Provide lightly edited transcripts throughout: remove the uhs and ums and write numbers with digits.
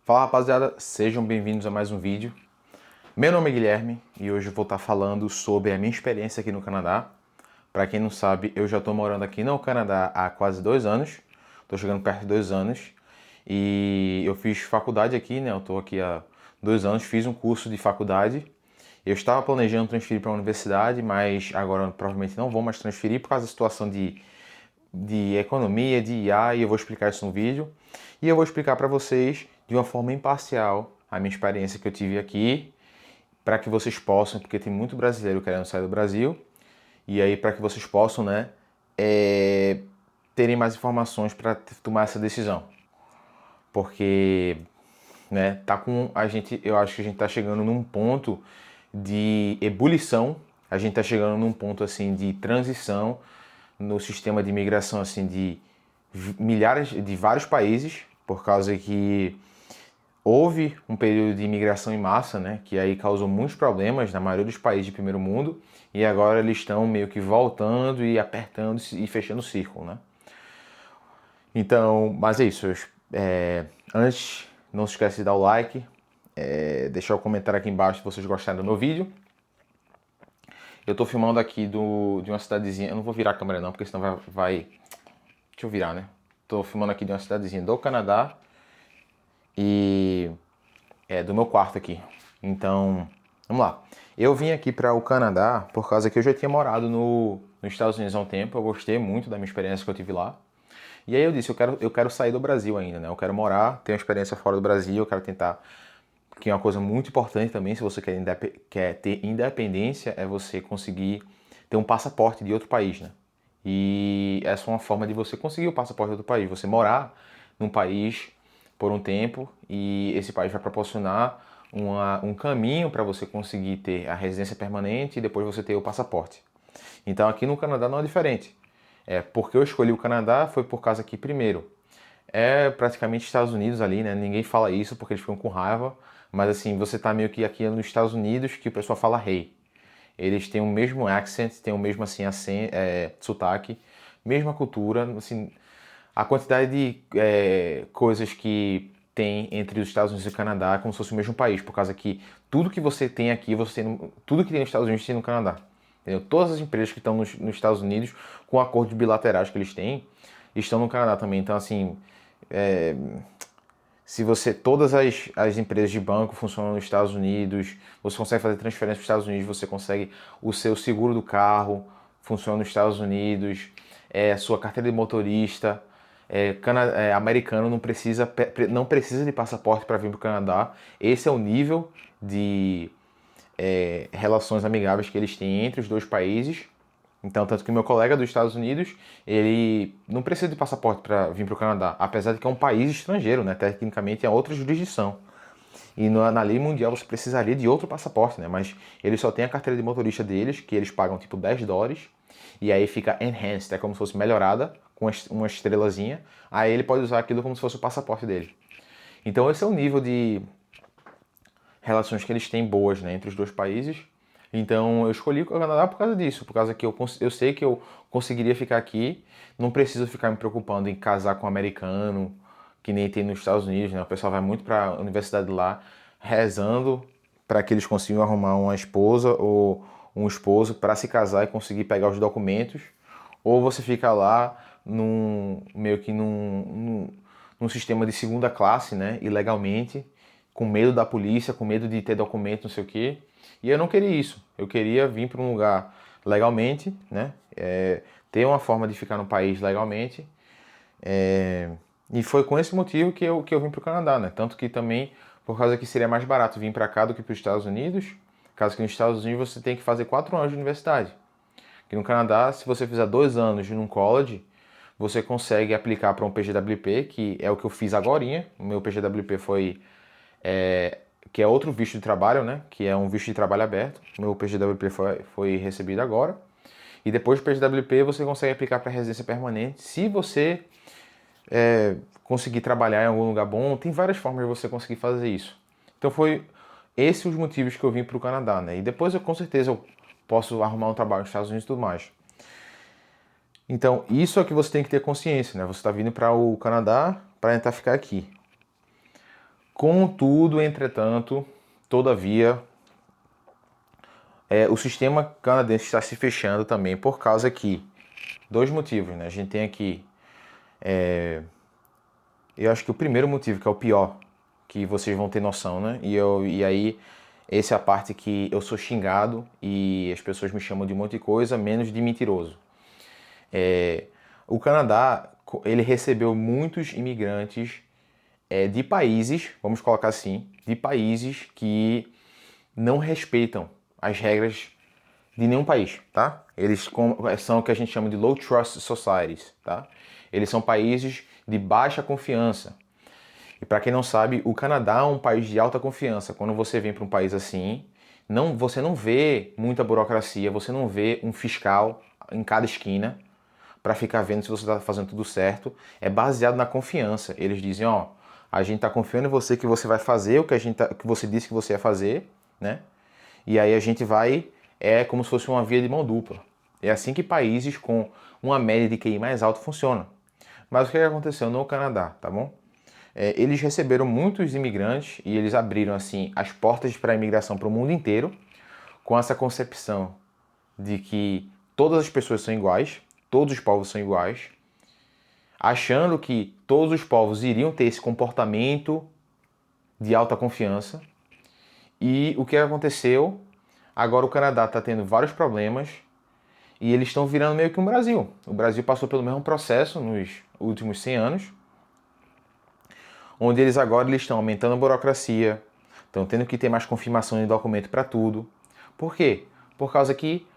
Fala rapaziada, sejam bem-vindos a mais um vídeo. Meu nome é Guilherme e hoje eu vou estar falando sobre a minha experiência aqui no Canadá. Para quem não sabe, eu já estou morando aqui no Canadá há quase 2 anos, estou chegando perto de 2 anos e eu fiz faculdade aqui, né? Eu estou aqui há 2 anos, fiz um curso de faculdade. Eu estava planejando transferir para a universidade, mas agora provavelmente não vou mais transferir por causa da situação de economia, de IA, e eu vou explicar isso no vídeo. E eu vou explicar para vocês de uma forma imparcial a minha experiência que eu tive aqui, para que vocês possam, porque tem muito brasileiro querendo sair do Brasil, e aí para que vocês possam, né, terem mais informações para tomar essa decisão. Porque, né, tá com a gente, eu acho que a gente tá chegando num ponto de ebulição, a gente tá chegando num ponto assim de transição no sistema de imigração assim de milhares de vários países, por causa que houve um período de imigração em massa, né, que aí causou muitos problemas na maioria dos países de primeiro mundo, e agora eles estão meio que voltando e apertando e fechando o círculo, né? Então, mas é isso. Antes, não se esquece de dar o like, deixar o comentário aqui embaixo se vocês gostaram do meu vídeo. Eu tô filmando aqui de uma cidadezinha, eu não vou virar a câmera não, porque senão vai... Deixa eu virar, né? Tô filmando aqui de uma cidadezinha do Canadá e do meu quarto aqui. Então, vamos lá. Eu vim aqui para o Canadá por causa que eu já tinha morado nos Estados Unidos há um tempo. Eu gostei muito da minha experiência que eu tive lá. E aí eu disse, eu quero sair do Brasil ainda, né? Eu quero morar, ter uma experiência fora do Brasil, eu quero tentar, que é uma coisa muito importante também, se você quer ter independência, é você conseguir ter um passaporte de outro país, né? E essa é uma forma de você conseguir o passaporte de outro país, você morar num país por um tempo e esse país vai proporcionar um caminho para você conseguir ter a residência permanente e depois você ter o passaporte. Então aqui no Canadá não é diferente. Porque eu escolhi o Canadá foi por causa que, primeiro, é praticamente Estados Unidos ali, né? Ninguém fala isso porque eles ficam com raiva, mas assim, você tá meio que aqui nos Estados Unidos que o pessoal fala hey. Eles têm o mesmo accent, têm o mesmo assim, sotaque, mesma cultura, assim, a quantidade de coisas que tem entre os Estados Unidos e o Canadá é como se fosse o mesmo país, por causa que tudo que você tem aqui, tudo que tem nos Estados Unidos tem no Canadá. Entendeu? Todas as empresas que estão nos Estados Unidos, com acordos bilaterais que eles têm, estão no Canadá também. Então, assim, se você, todas as empresas de banco funcionam nos Estados Unidos, você consegue fazer transferência para os Estados Unidos, você consegue o seu seguro do carro funciona nos Estados Unidos, sua carteira de motorista, americano não precisa de passaporte para vir para o Canadá. Esse é o nível de relações amigáveis que eles têm entre os dois países. Então, tanto que meu colega dos Estados Unidos, ele não precisa de passaporte para vir para o Canadá, apesar de que é um país estrangeiro, né? Tecnicamente é outra jurisdição. E na lei mundial você precisaria de outro passaporte, né? Mas eles só têm a carteira de motorista deles, que eles pagam tipo $10, e aí fica enhanced, é como se fosse melhorada, com uma estrelazinha. Aí ele pode usar aquilo como se fosse o passaporte dele. Então esse é o nível de relações que eles têm boas, né, entre os dois países. Então eu escolhi o Canadá por causa disso, por causa que eu sei que eu conseguiria ficar aqui, não preciso ficar me preocupando em casar com um americano, que nem tem nos Estados Unidos, né? O pessoal vai muito para a universidade lá, rezando para que eles consigam arrumar uma esposa ou um esposo para se casar e conseguir pegar os documentos, ou você fica lá meio que num sistema de segunda classe, né, ilegalmente, com medo da polícia, com medo de ter documento, não sei o quê. E eu não queria isso. Eu queria vir para um lugar legalmente, né? Ter uma forma de ficar no país legalmente. E foi com esse motivo que eu vim para o Canadá, né? Tanto que também, por causa que seria mais barato vir para cá do que para os Estados Unidos, caso que nos Estados Unidos você tem que fazer 4 anos de universidade. Que no Canadá, se você fizer 2 anos num college, você consegue aplicar para um PGWP, que é o que eu fiz agorinha. O meu PGWP foi que é outro visto de trabalho, né? Que é um visto de trabalho aberto. Meu PGWP foi recebido agora. E depois do PGWP você consegue aplicar para residência permanente. Se você conseguir trabalhar em algum lugar bom, tem várias formas de você conseguir fazer isso. Então foi esses os motivos que eu vim para o Canadá, né? E depois com certeza eu posso arrumar um trabalho nos Estados Unidos e tudo mais. Então isso é que você tem que ter consciência, né? Você está vindo para o Canadá para tentar ficar aqui. Contudo, entretanto, todavia, o sistema canadense está se fechando também por causa que, dois motivos, né? A gente tem aqui, eu acho que o primeiro motivo, que é o pior, que vocês vão ter noção, né? E aí, essa é a parte que eu sou xingado e as pessoas me chamam de um monte de coisa, menos de mentiroso. O Canadá, ele recebeu muitos imigrantes de países, vamos colocar assim, de países que não respeitam as regras de nenhum país, tá? Eles são o que a gente chama de low trust societies, tá? Eles são países de baixa confiança. E para quem não sabe, o Canadá é um país de alta confiança. Quando você vem para um país assim, você não vê muita burocracia, você não vê um fiscal em cada esquina para ficar vendo se você está fazendo tudo certo. É baseado na confiança. Eles dizem, ó, a gente está confiando em você que você vai fazer o que que você disse que você ia fazer, né? E aí a gente vai, como se fosse uma via de mão dupla. É assim que países com uma média de QI mais alta funcionam. Mas o que aconteceu no Canadá, tá bom? Eles receberam muitos imigrantes e eles abriram assim as portas para a imigração para o mundo inteiro, com essa concepção de que todas as pessoas são iguais, todos os povos são iguais, achando que todos os povos iriam ter esse comportamento de alta confiança. E o que aconteceu? Agora o Canadá está tendo vários problemas e eles estão virando meio que um Brasil. O Brasil passou pelo mesmo processo nos últimos 100 anos, onde eles agora estão aumentando a burocracia, estão tendo que ter mais confirmação de documento para tudo. Por quê? Por causa que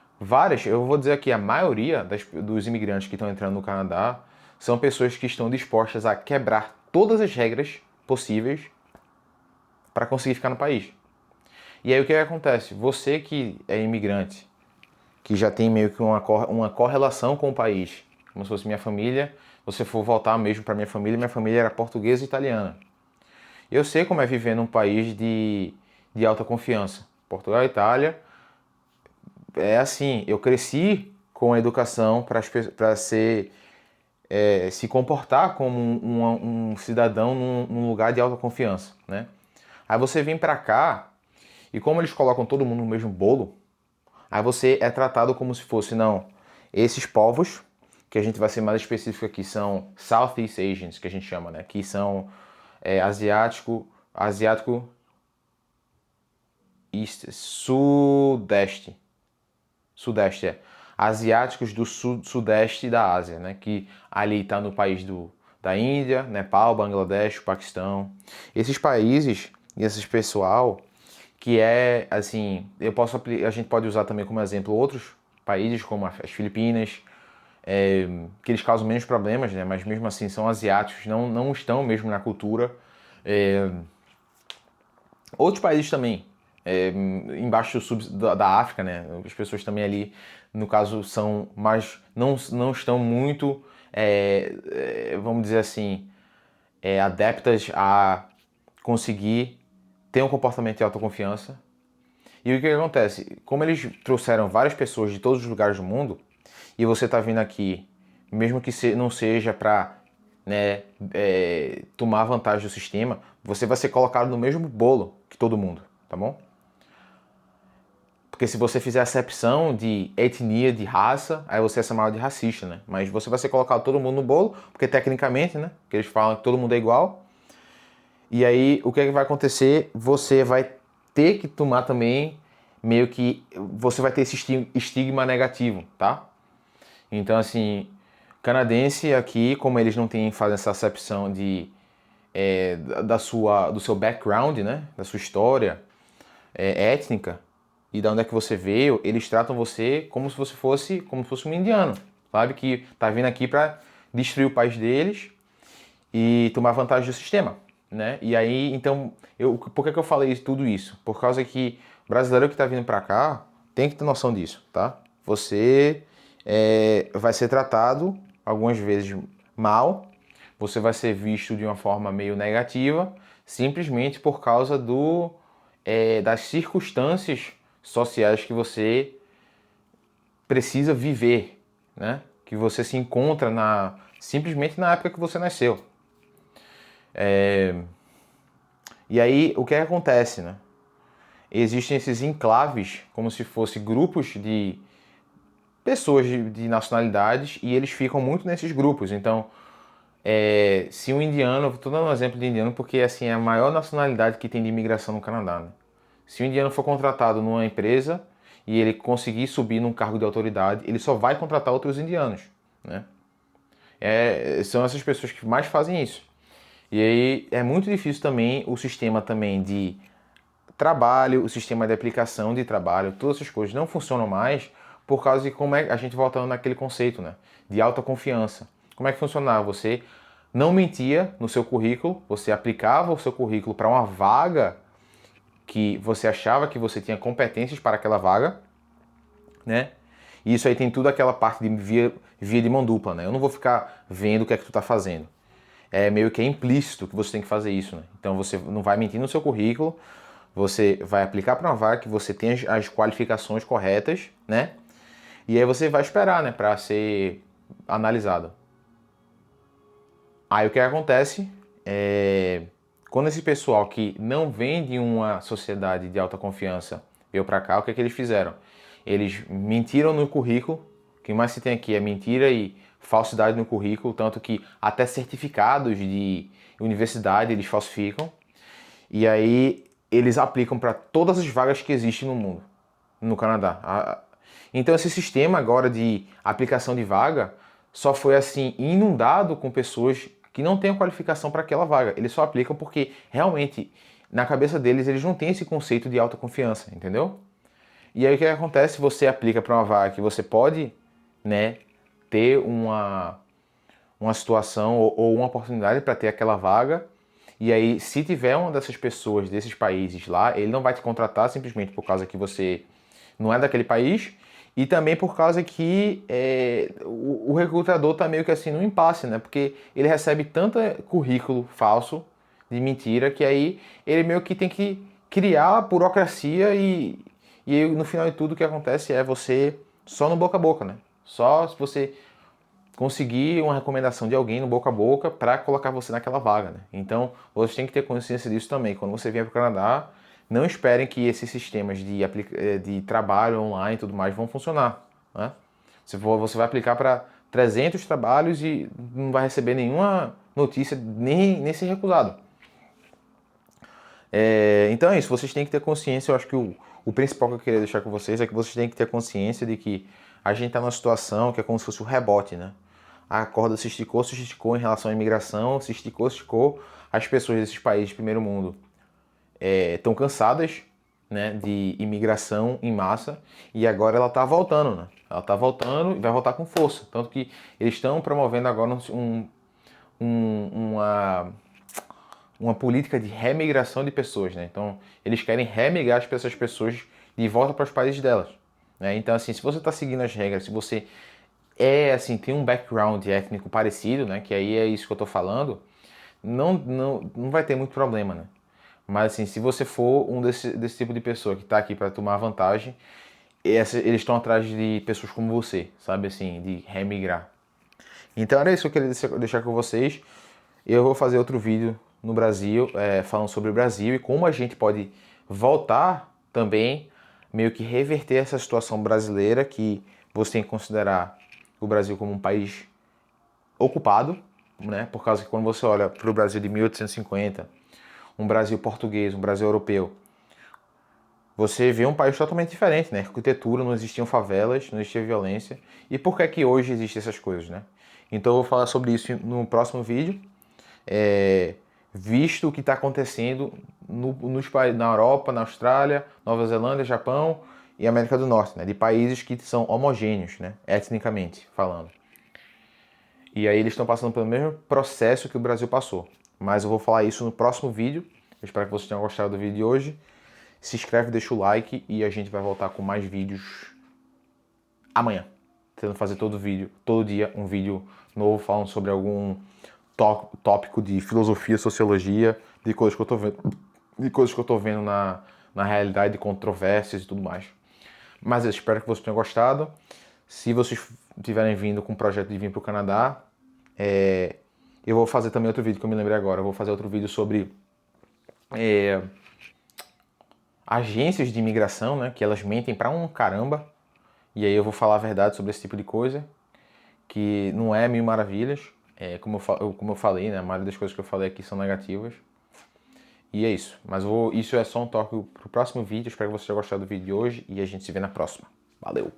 eu vou dizer aqui, a maioria dos imigrantes que estão entrando no Canadá são pessoas que estão dispostas a quebrar todas as regras possíveis para conseguir ficar no país. E aí o que acontece? Você que é imigrante, que já tem meio que uma correlação com o país, como se fosse minha família, você for voltar mesmo para minha família era portuguesa e italiana. Eu sei como é viver num país de alta confiança. Portugal e Itália, é assim, eu cresci com a educação para se comportar como um cidadão num lugar de alta confiança, né? Aí você vem para cá e como eles colocam todo mundo no mesmo bolo, aí você é tratado como se fosse, não, esses povos, que a gente vai ser mais específico aqui, são Southeast Asians, que a gente chama, né? Que são asiático, sudeste, asiáticos do sudeste da Ásia, né? Que ali está no país da Índia, Nepal, Bangladesh, Paquistão. Esses países e esses pessoal que assim, a gente pode usar também como exemplo outros países como as Filipinas, que eles causam menos problemas, né? Mas mesmo assim são asiáticos, não estão mesmo na cultura. Outros países também, embaixo da África, né? As pessoas também ali, no caso, são mais, não estão muito, vamos dizer assim, adeptas a conseguir ter um comportamento de autoconfiança. E o que acontece? Como eles trouxeram várias pessoas de todos os lugares do mundo, e você está vindo aqui, mesmo que não seja para, né, tomar vantagem do sistema, você vai ser colocado no mesmo bolo que todo mundo, tá bom? Porque se você fizer acepção de etnia, de raça, aí você é chamado de racista, né? Mas você vai ser colocado todo mundo no bolo, porque tecnicamente, né, que eles falam que todo mundo é igual. E aí, o que é que vai acontecer? Você vai ter que tomar também, meio que, você vai ter esse estigma negativo, tá? Então, assim, canadense aqui, como eles não fazem essa acepção do seu background, né? Da sua história étnica e de onde é que você veio, eles tratam você como se você fosse um indiano, sabe? Que tá vindo aqui para destruir o país deles e tomar vantagem do sistema, né? E aí, então, por que eu falei tudo isso? Por causa que o brasileiro que tá vindo para cá tem que ter noção disso, tá? Você vai ser tratado algumas vezes mal, você vai ser visto de uma forma meio negativa, simplesmente por causa das circunstâncias sociais que você precisa viver, né? Que você se encontra simplesmente na época que você nasceu. E aí, o que acontece, né? Existem esses enclaves, como se fossem grupos de pessoas de nacionalidades, e eles ficam muito nesses grupos. Então, se um indiano, estou dando um exemplo de indiano porque assim é a maior nacionalidade que tem de imigração no Canadá, né? Se um indiano for contratado numa empresa e ele conseguir subir num cargo de autoridade, ele só vai contratar outros indianos, né? São essas pessoas que mais fazem isso. E aí é muito difícil também o sistema também de trabalho, o sistema de aplicação de trabalho, todas essas coisas não funcionam mais por causa de como é a gente voltando naquele conceito, né, de alta confiança. Como é que funcionava? Você não mentia no seu currículo, você aplicava o seu currículo para uma vaga que você achava que você tinha competências para aquela vaga, né? E isso aí tem tudo aquela parte de via de mão dupla, né? Eu não vou ficar vendo o que é que tu tá fazendo. É meio que é implícito que você tem que fazer isso, né? Então você não vai mentir no seu currículo, você vai aplicar para uma vaga que você tem as qualificações corretas, né? E aí você vai esperar, né, para ser analisado. Aí o que acontece é quando esse pessoal que não vem de uma sociedade de alta confiança veio para cá, o que é que eles fizeram? Eles mentiram no currículo. O que mais se tem aqui é mentira e falsidade no currículo, tanto que até certificados de universidade eles falsificam. E aí eles aplicam para todas as vagas que existem no mundo, no Canadá. Então esse sistema agora de aplicação de vaga só foi assim inundado com pessoas que não têm a qualificação para aquela vaga. Eles só aplicam porque realmente na cabeça deles eles não têm esse conceito de autoconfiança, entendeu? E aí o que acontece? Você aplica para uma vaga que você pode, né, ter uma situação ou uma oportunidade para ter aquela vaga. E aí, se tiver uma dessas pessoas desses países lá, ele não vai te contratar simplesmente por causa que você não é daquele país e também por causa que o recrutador tá meio que assim no impasse, né? Porque ele recebe tanto currículo falso de mentira que aí ele meio que tem que criar a burocracia e aí, no final de tudo o que acontece é você só no boca a boca, né? Só se você conseguir uma recomendação de alguém no boca a boca para colocar você naquela vaga, né? Então, você tem que ter consciência disso também. Quando você vier para o Canadá, não esperem que esses sistemas de trabalho online e tudo mais vão funcionar, né? Você vai aplicar para 300 trabalhos e não vai receber nenhuma notícia, nem ser recusado. Então é isso, vocês têm que ter consciência. Eu acho que o principal que eu queria deixar com vocês é que vocês têm que ter consciência de que a gente está numa situação que é como se fosse um rebote, né? A corda se esticou em relação à imigração, se esticou. As pessoas desses países de primeiro mundo estão cansadas, né, de imigração em massa e agora ela está voltando, né? Ela está voltando e vai voltar com força. Tanto que eles estão promovendo agora uma política de remigração de pessoas, né? Então, eles querem remigrar essas pessoas de volta para os países delas, né? Então, assim, se você está seguindo as regras, se você assim, tem um background étnico parecido, né? Que aí é isso que eu tô falando, não vai ter muito problema, né? Mas, assim, se você for desse tipo de pessoa que está aqui para tomar vantagem, eles estão atrás de pessoas como você, sabe, assim, de remigrar. Então era isso que eu queria deixar com vocês. Eu vou fazer outro vídeo no Brasil, falando sobre o Brasil e como a gente pode voltar também, meio que reverter essa situação brasileira que você tem que considerar o Brasil como um país ocupado, né? Por causa que quando você olha para o Brasil de 1850, um Brasil português, um Brasil europeu, você vê um país totalmente diferente, né? Arquitetura, não existiam favelas, não existia violência. E por que é que hoje existem essas coisas, né? Então eu vou falar sobre isso no próximo vídeo. Visto o que está acontecendo nos países, na Europa, na Austrália, Nova Zelândia, Japão e América do Norte, né? De países que são homogêneos, né? Etnicamente falando. E aí eles estão passando pelo mesmo processo que o Brasil passou. Mas eu vou falar isso no próximo vídeo. Eu espero que vocês tenham gostado do vídeo de hoje. Se inscreve, deixa o like e a gente vai voltar com mais vídeos amanhã. Tentando fazer todo dia um vídeo novo falando sobre algum tópico de filosofia, sociologia, de coisas que eu tô vendo na realidade, de controvérsias e tudo mais. Mas eu espero que vocês tenham gostado. Se vocês tiverem vindo com o projeto de vir para o Canadá, eu vou fazer também outro vídeo que eu me lembrei agora. Eu vou fazer outro vídeo sobre agências de imigração, né, que elas mentem pra um caramba, e aí eu vou falar a verdade sobre esse tipo de coisa, que não é mil maravilhas, como eu falei, né, a maioria das coisas que eu falei aqui são negativas, e é isso. Mas isso é só um toque pro próximo vídeo, espero que você tenha gostado do vídeo de hoje, e a gente se vê na próxima. Valeu!